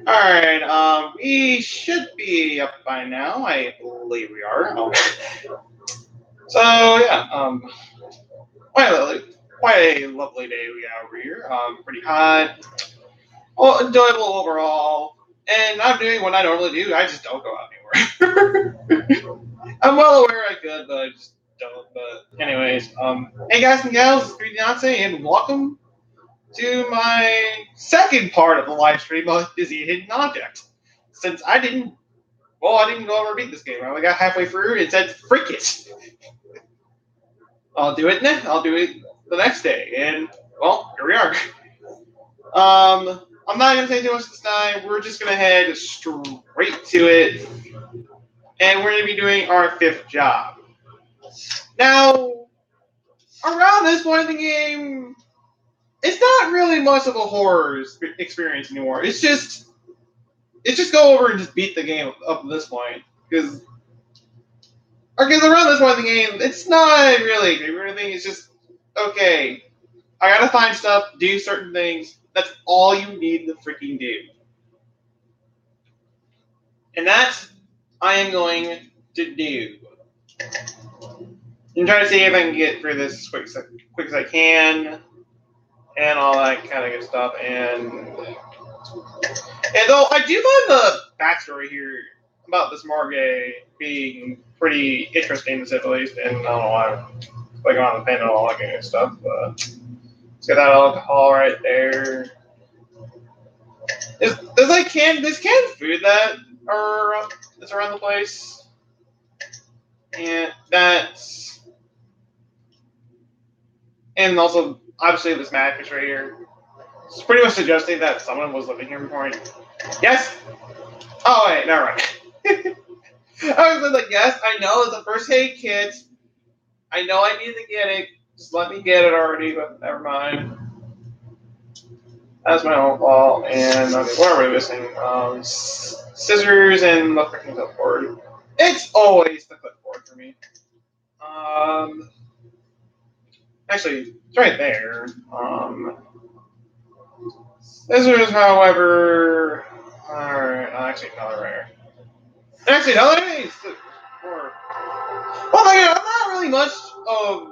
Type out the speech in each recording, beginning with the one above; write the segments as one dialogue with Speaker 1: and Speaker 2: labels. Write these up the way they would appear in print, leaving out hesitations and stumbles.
Speaker 1: Alright, we should be up by now. I believe we are. So, yeah, quite a lovely day we got over here. Pretty hot. Well, enjoyable overall. And I'm doing what I normally do. I just don't go out anywhere. I'm well aware I could, but I just don't. But anyways, hey guys and gals, it's Beyonce, and welcome to my second part of the live stream of Disney Hidden Object. Since I didn't go over beat this game. I only got halfway through and said, "Freak it." I'll do it next. I'll do it the next day, and well, here we are. I'm not gonna say too much this time. We're just gonna head straight to it, and we're gonna be doing our fifth job. Now, around this point in the game, it's not really much of a horror experience anymore. It's just go over and just beat the game up to this point, because around this point in the game, it's not really a dream or anything. It's just okay. I gotta find stuff, do certain things. That's all you need to freaking do, and that's I am going to do. And try to see if I can get through this as quick as I can, and all that kind of good stuff. And though I do find the backstory here about this Margay being pretty interesting, to say the least, and I don't know why I'm clicking on the pen and all that kind of stuff, but let's get that alcohol right there. There's canned food that's around the place, and also obviously this mattress right here. It's pretty much suggesting that someone was living here before. Yes. Oh wait, never mind. I was like, yes, I know it's a first aid kit. I know I need to get it. Just let me get it already, but never mind. That's my own fault. And what are we missing? Scissors and the freaking clipboard. It's always the clipboard for me. Actually, it's right there. Scissors, however. Alright, actually, no, they're right here. Actually, no, there is. Well, I'm not really much of.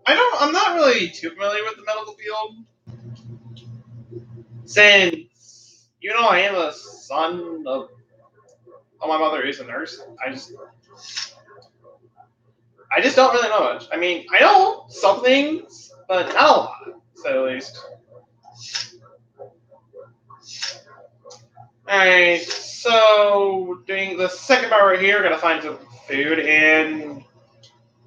Speaker 1: I'm not really too familiar with the medical field. Since, I am a son of. Oh, my mother is a nurse. I just don't really know much. I mean, I know some things, but not a lot, to say the least. Alright, so doing the second part right here, gotta find some food, and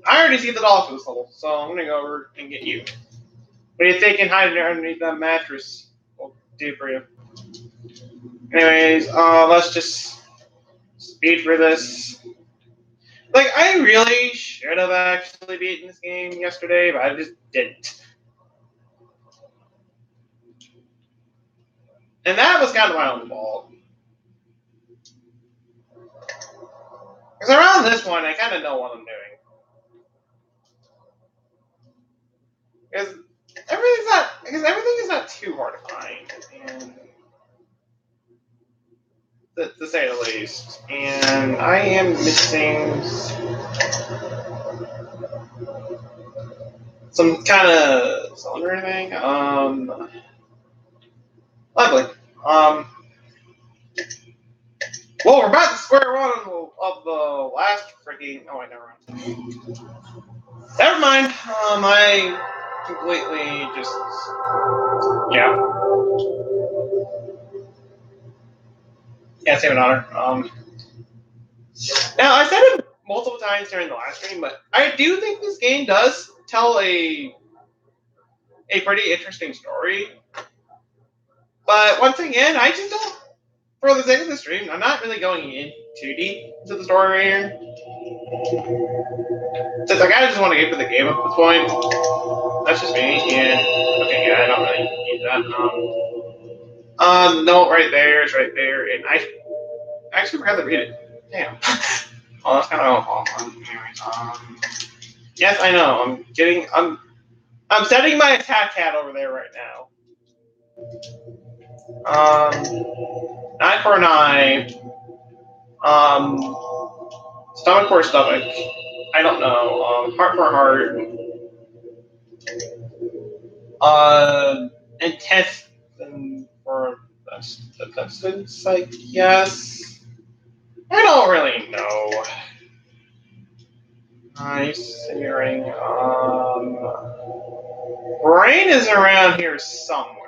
Speaker 1: I already see the dog for this level, so I'm gonna go over and get you. What do you think? Hiding underneath that mattress will do for you. Anyways, let's just speed through this. Like, I really should have actually beaten this game yesterday, but I just didn't. And that was kind of my own fault. Because around this one, I kind of know what I'm doing. Because everything is not too hard to find, and to say the least. And I am missing some kind of cylinder thing. Lovely. Well, we're back to square one of the last freaking. Oh wait, never mind. Never mind. I completely just. Yeah. Yeah, save an honor. Now, I said it multiple times during the last stream, but I do think this game does tell a pretty interesting story. But once again, I just don't. For the sake of the stream, I'm not really going in too deep into the story right here. Since I kind of just want to get to the game at this point. That's just me. And okay, yeah, I don't really need that. No, right there, it's right there, and I actually forgot to read it. Damn. Oh, that's kind of awful. Anyways, yes, I know. I'm I'm setting my attack hat over there right now. 9 for an eye. Stomach for stomach. I don't know. Heart for heart. Intestine for intestines, I guess. I don't really know. Nice hearing. Brain is around here somewhere.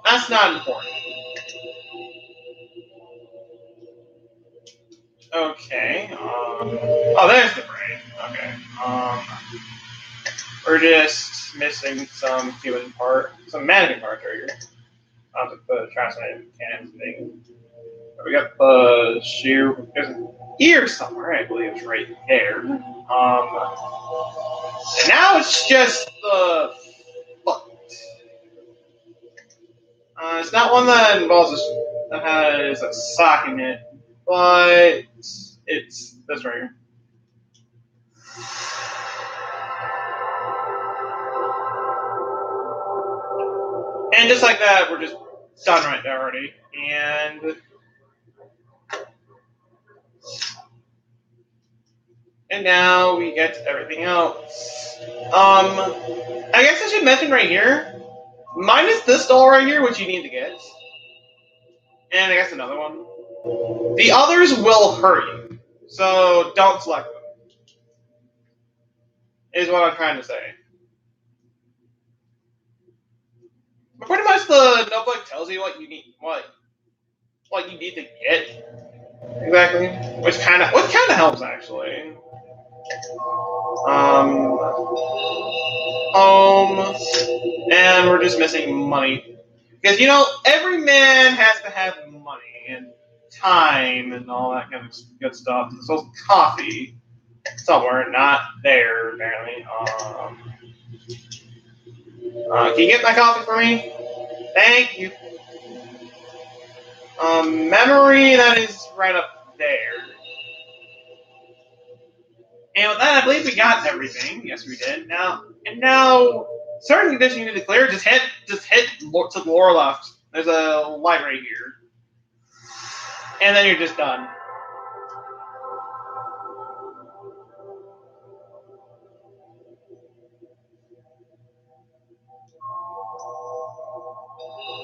Speaker 1: That's not important. Okay. Oh, there's the brain. Okay. We're just missing some human part, some mannequin part right here. The translated can thing. We got the shoe. There's an ear somewhere, I believe it's right there. And now it's just the foot. It's not one that involves that has a sock in it, but it's this right here. And just like that, we're just done right there already. And now we get everything else. I guess I should mention right here, minus this doll right here, which you need to get, and I guess another one. The others will hurt you, so don't select them. Is what I'm trying to say. But pretty much the notebook tells you what you need, what you need to get exactly, which kind of helps actually. And we're just missing money because every man has to have money and time and all that kind of good stuff. So coffee somewhere, not there apparently. Can you get my coffee for me? Thank you. Memory, that is right up there. And with that, I believe we got everything. Yes, we did. Now, certain condition you need to clear. Just hit to the lower left. There's a light right here, and then you're just done.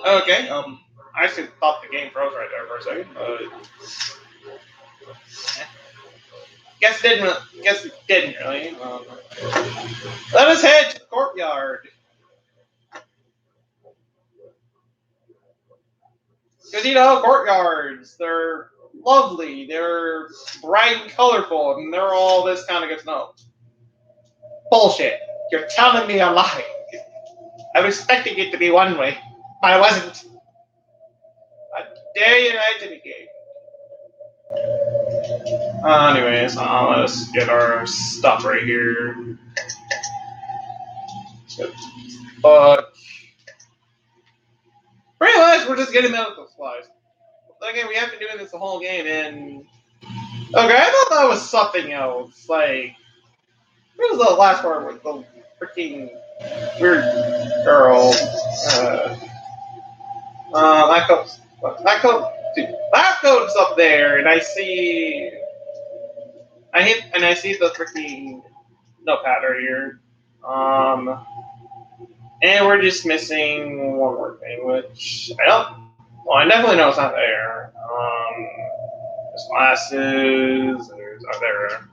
Speaker 1: Okay. I actually thought the game froze right there for a second. Guess it didn't really. Let us head to the courtyard. Because courtyards, they're lovely, they're bright and colorful, and they're all this kind of good stuff. Bullshit. You're telling me a lie. I was expecting it to be one way, but I wasn't. How dare you lie to me, game? Anyways, let's get our stuff right here. But pretty much, we're just getting medical supplies. Again, we have been doing this the whole game, and okay, I thought that was something else. Like, what was the last part with the freaking weird girl? Lab coat's up there, and I see the freaking notepad right here. And we're just missing one more thing, which I definitely know it's not there. There's glasses, there's there.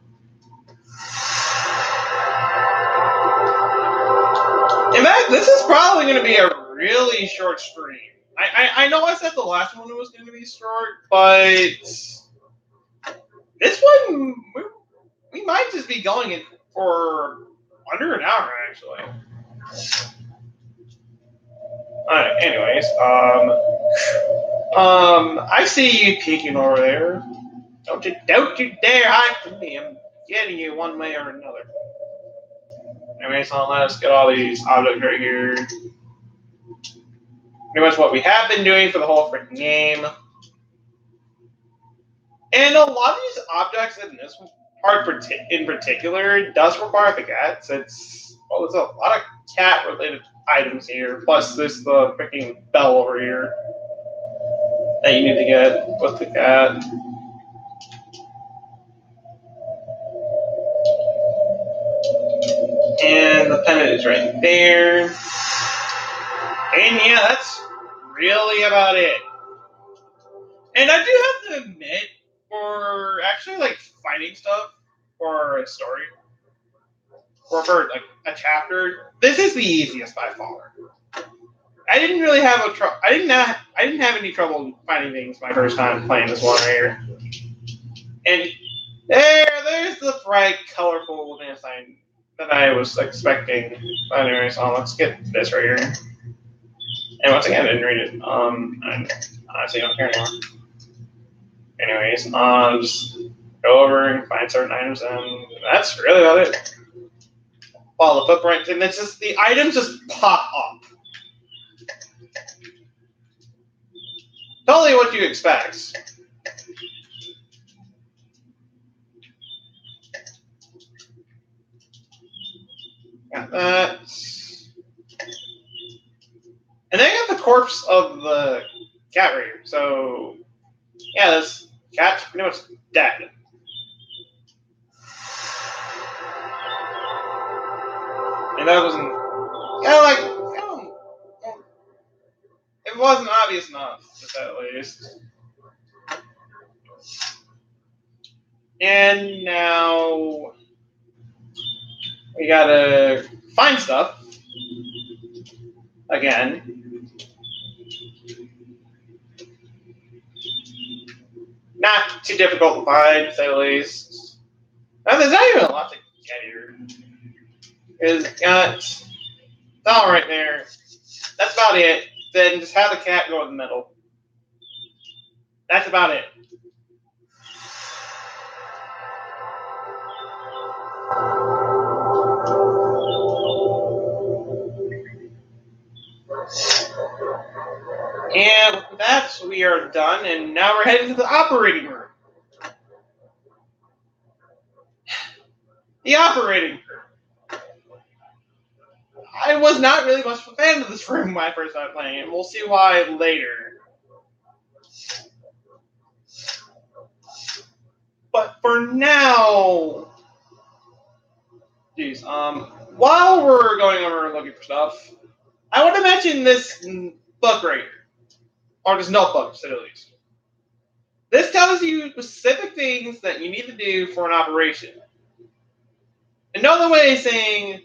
Speaker 1: In fact, this is probably going to be a really short stream. I know I said the last one was going to be short, but this one we might just be going in for under an hour actually. Alright, anyways, I see you peeking over there. Don't you dare hide from me. I'm getting you one way or another. Anyways, let's get all these objects right here. Pretty much what we have been doing for the whole freaking game. And a lot of these objects in this part in particular does require the gats. It's Well, there's a lot of cat-related items here. Plus, there's the freaking bell over here that you need to get with the cat. And the pennant is right there. And yeah, that's really about it. And I do have to admit, for actually like fighting stuff or a story, or for like a chapter, this is the easiest by far. I didn't really have I didn't have any trouble finding things my first time playing this one right here. And there's the bright, colorfulness that I was expecting. But anyways, let's get this right here. And once again, I didn't read it. I honestly don't care anymore. Anyways, just go over and find certain items, and that's really about it. Follow the footprint, and it's just the items just pop up. Totally what you expect. Got that. And then I got the corpse of the cat right here. So, yeah, this cat's pretty much dead. And that wasn't it wasn't obvious enough, to say at least. And now we gotta find stuff again. Not too difficult to find, to say the least. Now, there's not even a lot to get here. It's all right there. That's about it. Then just have the cat go in the middle. That's about it. And with that, we are done, and now we're heading to the operating room. The operating room. I was not really much of a fan of this room when I first started playing, and we'll see why later. But for now, geez, while we're going over and looking for stuff, I want to mention this book right here, or this notebook, to say the least. This tells you specific things that you need to do for an operation. Another way of saying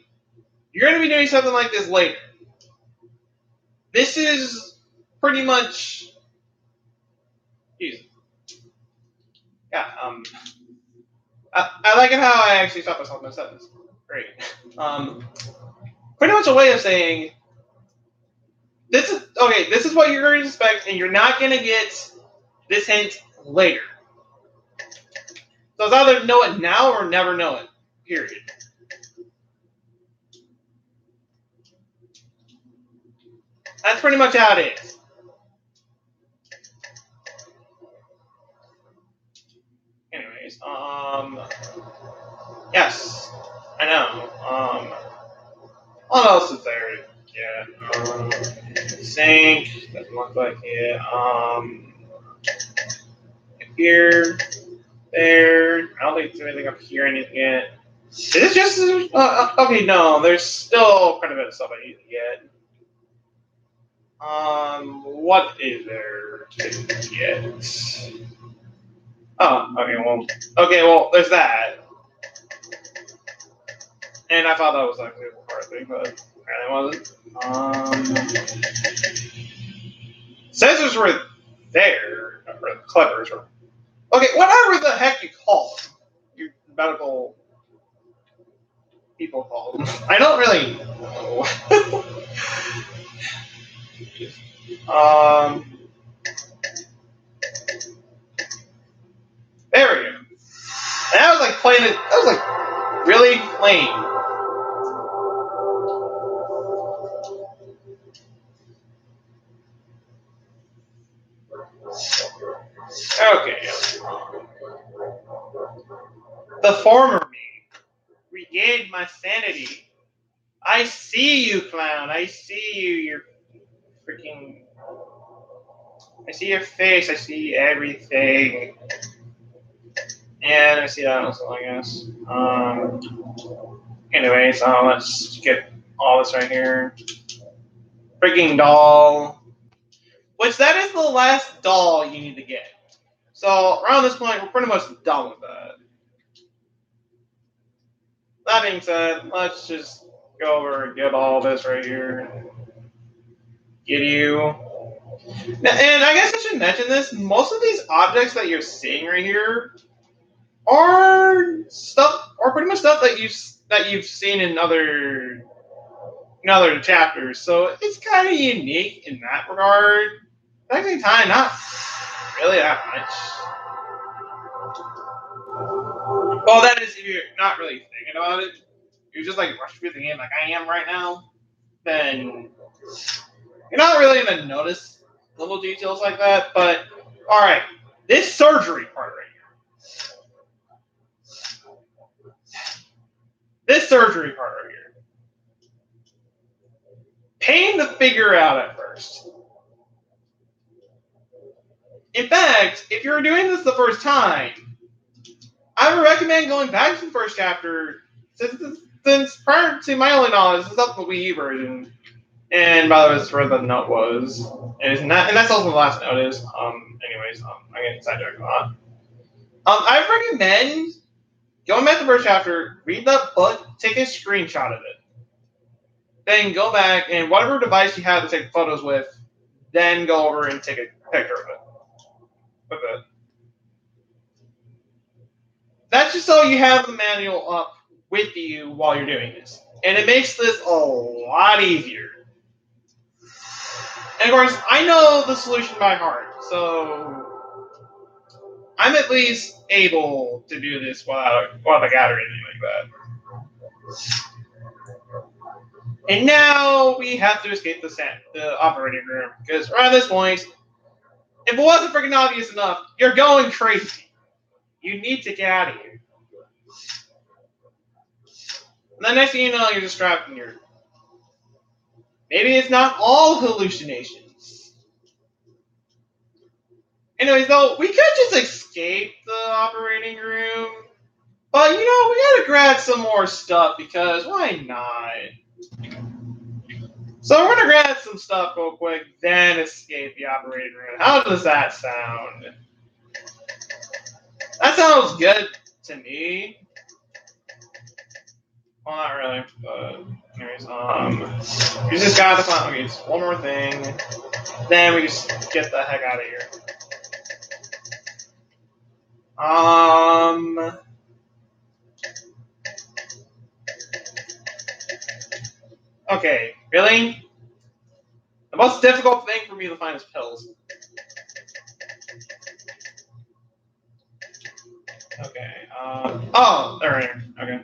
Speaker 1: you're going to be doing something like this later. This is pretty much. Geez. Yeah. I like it how I actually stopped myself in a sentence. Great. Pretty much a way of saying this is okay. This is what you're going to expect, and you're not going to get this hint later. So it's either know it now or never know it. Period. That's pretty much how it is. Anyways, yes, I know. What else is there? Yeah, sink doesn't look like it. Here, there. I don't think there's anything up here. Anything yet? Is it just okay? No, there's still quite a bit of stuff I need to get. What is there to get? Oh, okay, well, there's that. And I thought that was actually a part thing, but apparently it wasn't. Sensors were there, or the clevers were. Okay, whatever the heck you call them, you medical people call them. I don't really know. There we go. And I was like playing it. I was like really plain. Okay. The former me regained my sanity I see you, clown. I see you. You're freaking. I see your face. I see everything. And I see that also, I guess. Anyways, let's get all this right here. Freaking doll. Which, that is the last doll you need to get. So, around this point, we're pretty much done with that. That being said, let's just go over and get all this right here. Get you. And I guess I should mention this. Most of these objects that you're seeing right here are pretty much stuff that you've seen in other chapters. So it's kind of unique in that regard. At the same time, not really that much. Well, that is if you're not really thinking about it. You're just like rushing through the game like I am right now. Then you're not really gonna notice little details like that. But all right, this surgery part right here. This surgery part right here. Pain to figure out at first. In fact, if you're doing this the first time, I would recommend going back to the first chapter, since prior to my only knowledge, it's up the Wii U version. And by the way, that's where the note was. And that's also the last note is. Anyways, I'm getting sidetracked a lot. I recommend going back to the first chapter, read that book, take a screenshot of it. Then go back and whatever device you have to take photos with, then go over and take a picture of it. With it. That's just so you have the manual up with you while you're doing this. And it makes this a lot easier. And of course, I know the solution by heart, so I'm at least able to do this without a gathering like that. And now we have to escape the operating room, because right at this point, if it wasn't freaking obvious enough, you're going crazy. You need to get out of here. And then next thing you know, you're just trapped in your... Maybe it's not all hallucinations. Anyways, though, we could just escape the operating room. But, we gotta grab some more stuff, because why not? So we're gonna grab some stuff real quick, then escape the operating room. How does that sound? That sounds good to me. Well, not really, but anyways, we just gotta find, okay, just one more thing, then we just get the heck out of here. Okay, really? The most difficult thing for me to find is pills. Okay, oh, they're right here, okay.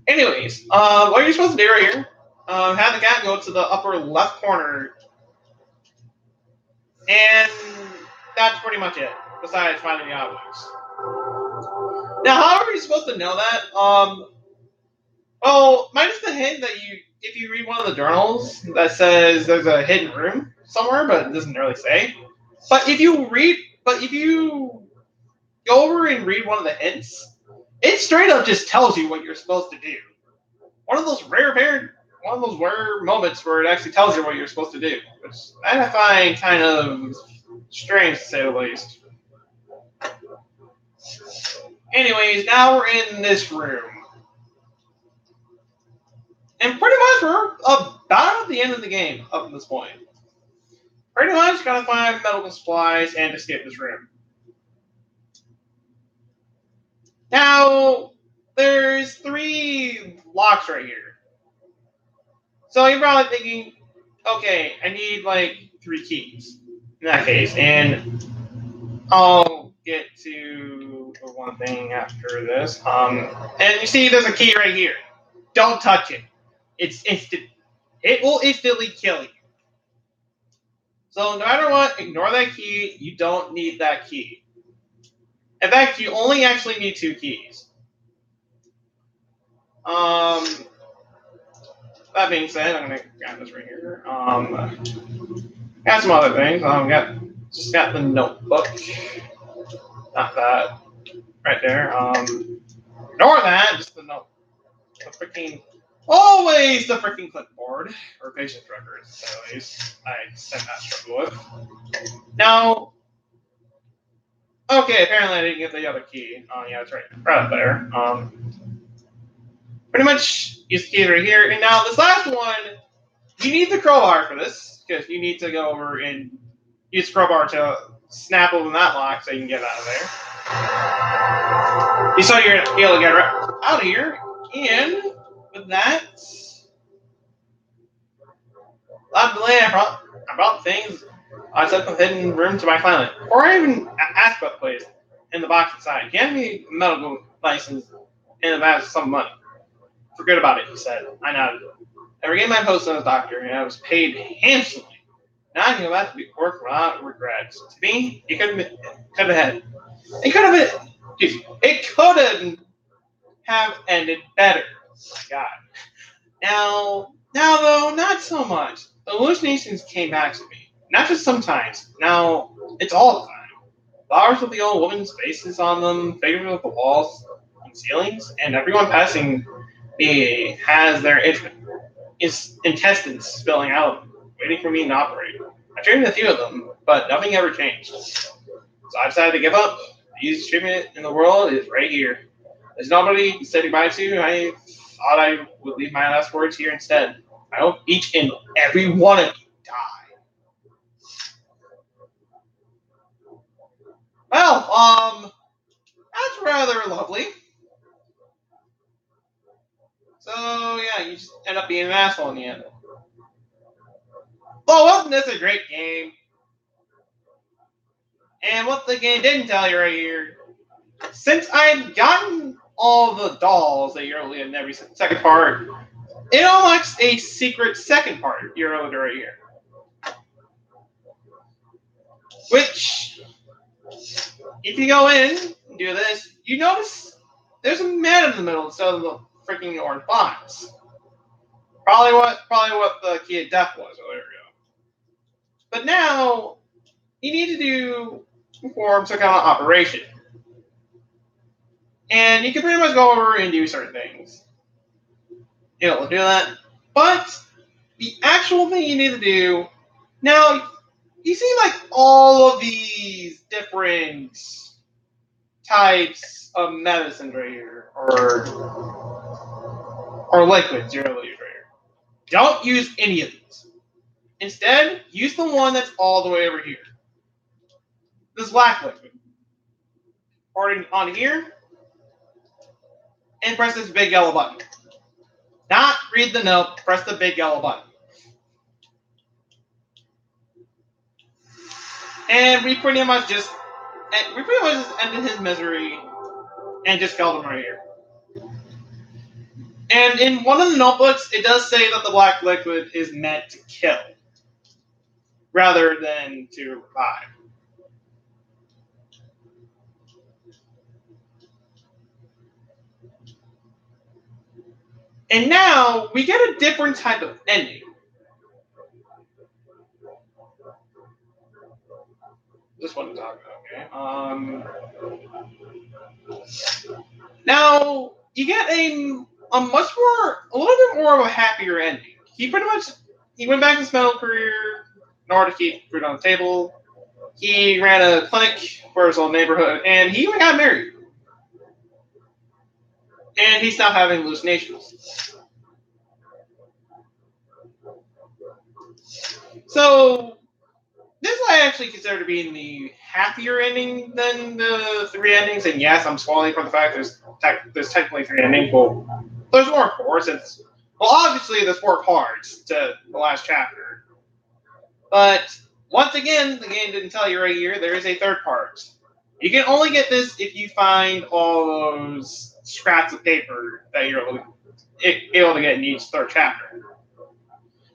Speaker 1: Anyways, what you're supposed to do right here, have the cat go to the upper left corner, and that's pretty much it, besides finding the objects. Now, how are you supposed to know that? Well, minus the hint that if you read one of the journals that says there's a hidden room somewhere, but it doesn't really say. But if you go over and read one of the hints, it straight up just tells you what you're supposed to do. One of those rare moments where it actually tells you what you're supposed to do, which I find kind of strange to say the least. Anyways, now we're in this room. And pretty much we're about at the end of the game up to this point. Pretty much gotta find medical supplies and escape this room. Now, there's 3 locks right here. So you're probably thinking, okay, I need like 3 keys in that case. And I'll get to the one thing after this. And you see there's a key right here. Don't touch it. It's instant. It will instantly kill you. So no matter what, ignore that key. You don't need that key. In fact, you only actually need 2 keys. that being said, I'm gonna grab this right here. Got some other things. Got the notebook. Not that. Right there. Ignore that. Just the note. The freaking. Always the freaking clipboard. Or patient records. Anyways, I tend not struggle with. Now. Okay, apparently I didn't get the other key. Oh, yeah, that's right. Right up there. Pretty much use the key right here. And now this last one, you need the crowbar for this. Because you need to go over and use the crowbar to snap open that lock so you can get out of there. You saw you're able to get out of here. And with that, I'm delayed. I brought things. I set the hidden room to my client. Or I even asked about the place in the box inside. Give me a medical license and about some money. Forget about it, he said. I nodded. I regained my post as a doctor, and I was paid handsomely. Now I can go back to work without regrets. To me, it could have ended better. My God. Now though, not so much. The hallucinations came back to me. Not just sometimes. Now, it's all the time. Flowers with the old woman's faces on them, figures with the walls and ceilings, and everyone passing me has their intestines spilling out, waiting for me to operate. I dreamed a few of them, but nothing ever changed. So I decided to give up. The easiest treatment in the world is right here. There's nobody to say goodbye to. I thought I would leave my last words here instead. I hope each and every one of you die. Well, that's rather lovely. So, yeah, you just end up being an asshole in the end. Well, wasn't this a great game? And what the game didn't tell you right here, since I've gotten all the dolls that you're in every second part, it unlocks a secret second part you're right here. Which, if you go in and do this, you notice there's a man in the middle instead of the freaking orange box. Probably what the key of death was earlier ago. But now you need to perform some kind of operation. And you can pretty much go over and do certain things. You know, do that. But the actual thing you need to do, now, you see like all of these different types of medicines right here, or liquids you're able to use right here. Don't use any of these. Instead, use the one that's all the way over here. This black liquid. Pour it on here, and press this big yellow button. Not read the note, press the big yellow button. And we pretty much just ended his misery and just killed him right here. And in one of the notebooks, it does say that the black liquid is meant to kill rather than to revive. And now we get a different type of ending. Just want to talk about, okay. Now you get a little bit more of a happier ending. He went back to his medical career in order to keep food on the table. He ran a clinic for his own neighborhood, and he even got married. And he's now having hallucinations. So, this I actually consider to be the happier ending than the three endings. And yes, I'm spoiling for the fact there's technically three endings. Well, there's more, of course. Obviously, there's 4 parts to the last chapter. But, once again, the game didn't tell you right here, there is a third part. You can only get this if you find all those scraps of paper that you're able to get in each third chapter.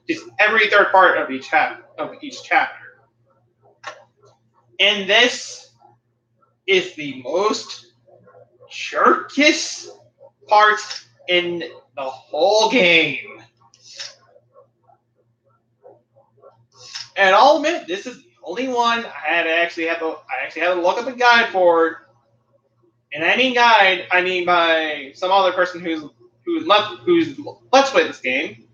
Speaker 1: Just every third part of each chapter. And this is the most jerkiest part in the whole game. And I'll admit, this is the only one I actually had to look up a guide for. And I mean guide, I mean by some other person who's let's play this game.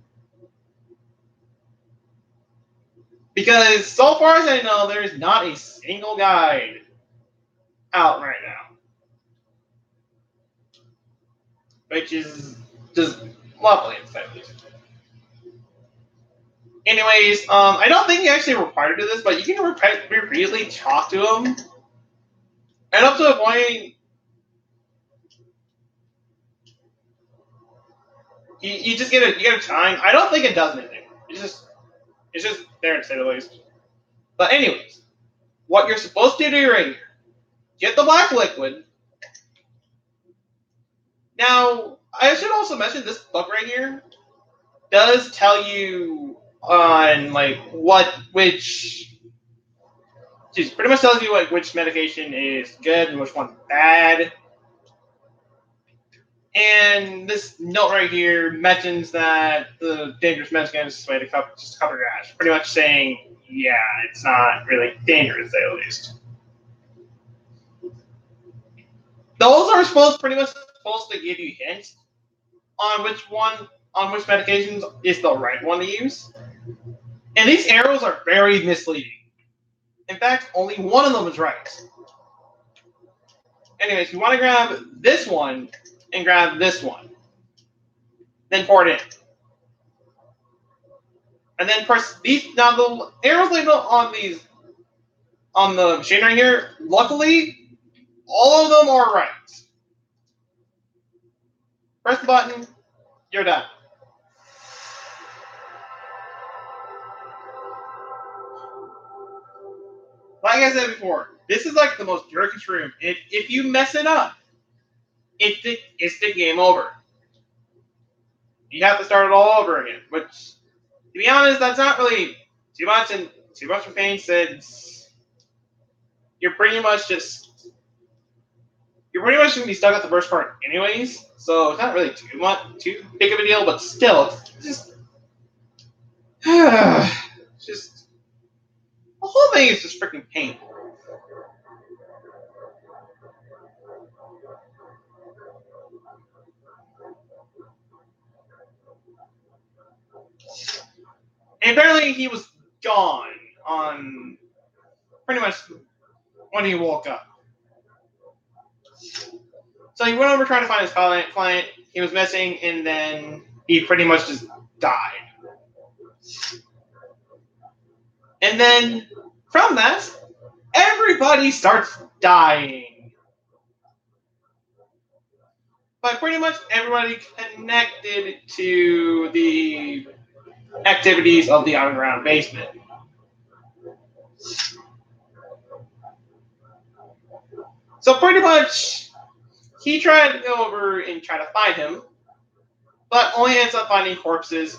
Speaker 1: Because so far as I know, there's not a single guide out right now, which is just lovely. Anyways, I don't think you actually required to do this, but you can repeatedly talk to him, and up to a point, you just get a time. I don't think it does anything. It's just there to say the least. But anyways, what you're supposed to do right here: get the black liquid. Now, I should also mention this book right here does tell you on pretty much tells you which medication is good and which one's bad. And this note right here mentions that the dangerous medicine is a way to cover your ass. Pretty much saying, yeah, it's not really dangerous, to say the least. Those are pretty much supposed to give you hints on which medications is the right one to use. And these arrows are very misleading. In fact, only one of them is right. Anyways, you want to grab this one and grab this one. Then pour it in. And then press these. Now the arrows labeled on the machine right here, luckily, all of them are right. Press the button, you're done. Like I said before, this is like the most jerkish room. If you mess it up, it's the game over. You have to start it all over again. Which, to be honest, that's not really too much of pain, since you're pretty much gonna be stuck at the first part anyways. So it's not really too big of a deal. But still, it's just the whole thing is just freaking painful. And apparently he was gone on pretty much when he woke up. So he went over trying to find his client. He was missing, and then he pretty much just died. And then from that, everybody starts dying. But pretty much everybody connected to the activities of the underground basement. So pretty much, he tried to go over and try to find him, but only ends up finding corpses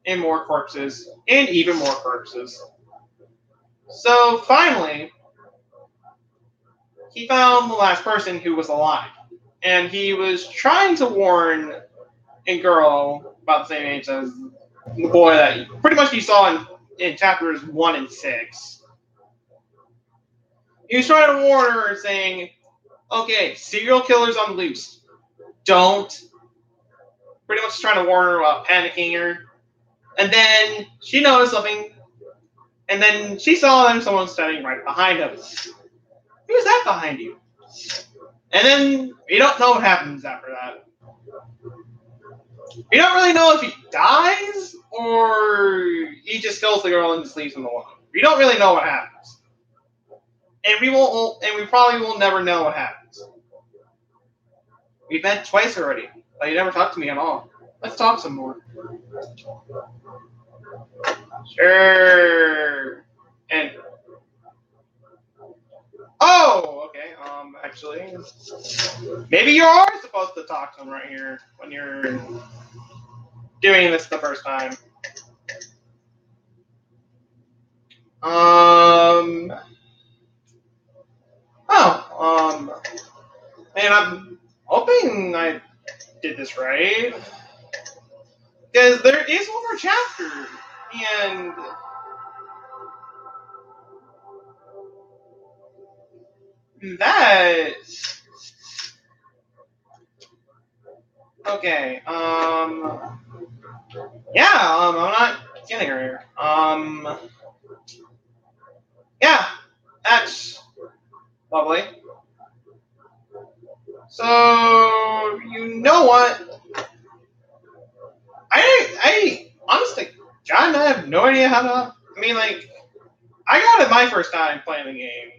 Speaker 1: and more corpses and even more corpses. So finally, he found the last person who was alive, and he was trying to warn a girl about the same age as the boy that pretty much you saw in chapters 1 and 6. He was trying to warn her, saying, okay, serial killers on the loose. Don't. Pretty much trying to warn her about panicking her. And then she noticed something. And then she saw someone standing right behind him. Who's that behind you? And then you don't know what happens after that. You don't really know if he dies or he just kills the girl and just leaves him alone. You don't really know what happens. And we probably will never know what happens. We've met twice already, but you never talked to me at all. Let's talk some more. Sure. And okay. Actually, maybe you are supposed to talk to him right here when you're doing this the first time. Man, I'm hoping I did this right. Because there is one more chapter, and that. Okay. Yeah. I'm not kidding her here. Yeah. That's lovely. So you know what? I honestly, John, I have no idea how to. I mean, like, I got it my first time playing the game.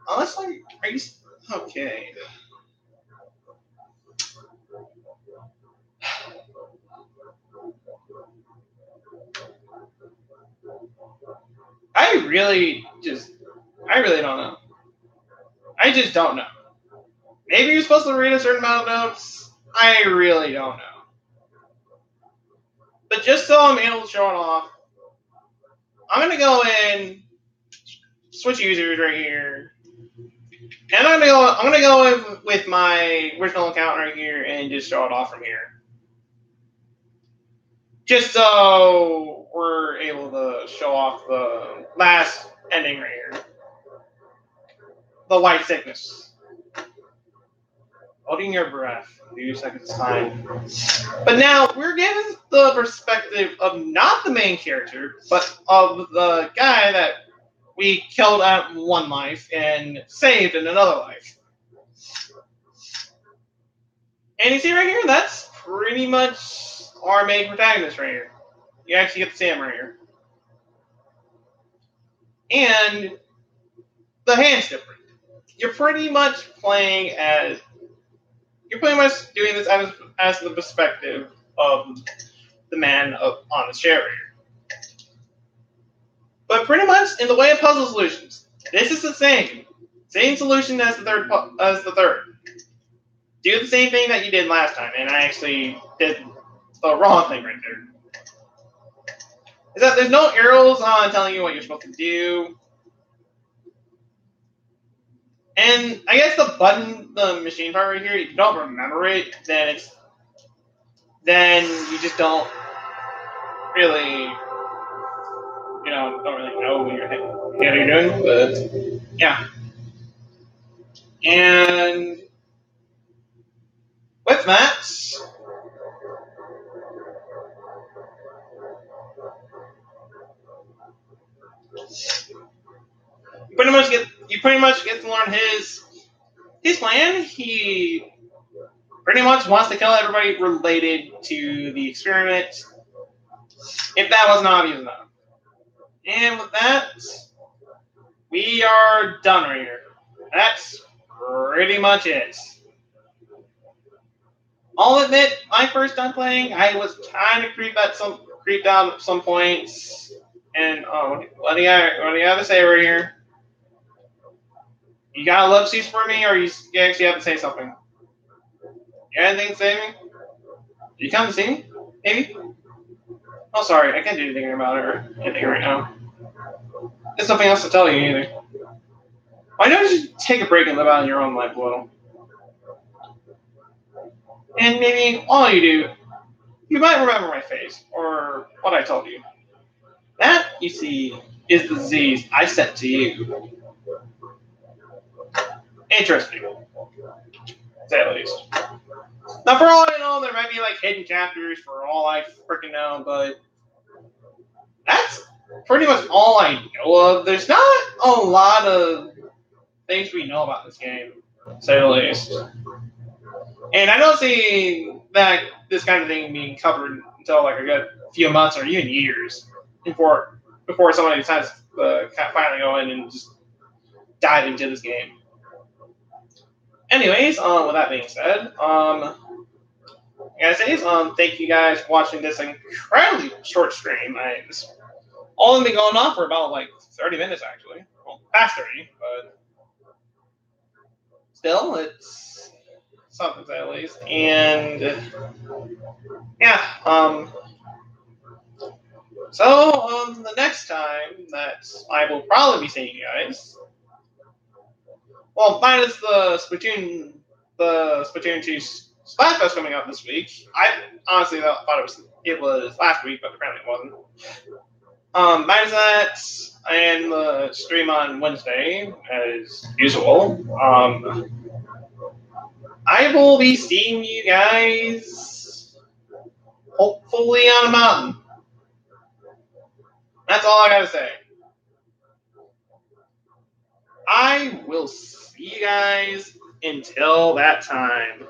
Speaker 1: Unless, like, are you okay? I really don't know. I just don't know. Maybe you're supposed to read a certain amount of notes. I really don't know. But just so I'm able to show it off, I'm gonna go in, switch users right here, and I'm gonna go in with my original account right here and just show it off from here. Just so we're able to show off the last ending right here. The white sickness. Holding your breath. 2 seconds time. But now we're given the perspective of not the main character, but of the guy that we killed at one life and saved in another life. And you see right here, that's pretty much our main protagonist right here. You actually get to see him right here. And the hand's different. You're pretty much doing this as the perspective of the man on the chair here. But pretty much in the way of puzzle solutions, this is the same solution as the third. Do the same thing that you did last time, and I actually did the wrong thing right there. Is that there's no arrows on telling you what you're supposed to do. And I guess the machine part right here, if you don't remember it, then you just don't really, don't really know what you're doing. But yeah, and with that, you pretty much get to learn his plan. He pretty much wants to kill everybody related to the experiment. If that wasn't obvious enough. And with that, we are done right here. That's pretty much it. I'll admit, my first time playing, I was kind of creeped out at some points. And what do you have to say right here? You got a love seats for me, or you actually have to say something? You got anything to say to me? You come to see me? Maybe? Oh, sorry, I can't do anything about it or anything right now. There's nothing else to tell you either. Why don't you take a break and live out in your own life a little? And maybe all you do, you might remember my face or what I told you. That, you see, is the disease I sent to you. Interesting, to say the least. Now, for all I know, there might be like hidden chapters for all I freaking know, but that's pretty much all I know of. There's not a lot of things we know about this game, to say the least. And I don't see that this kind of thing being covered until like a good few months or even years before somebody decides to finally go in and just dive into this game. Anyways, with that being said, thank you guys for watching this incredibly short stream. It's only been going on for about like 30 minutes actually. Well, past 30, but still, it's something to say at least. And yeah, so the next time that I will probably be seeing you guys, well, minus the Splatoon 2 Splatfest coming up this week. I honestly thought it was last week, but apparently it wasn't. Minus that, and the stream on Wednesday, as usual. I will be seeing you guys hopefully on a mountain. That's all I gotta say. I will see you guys until that time.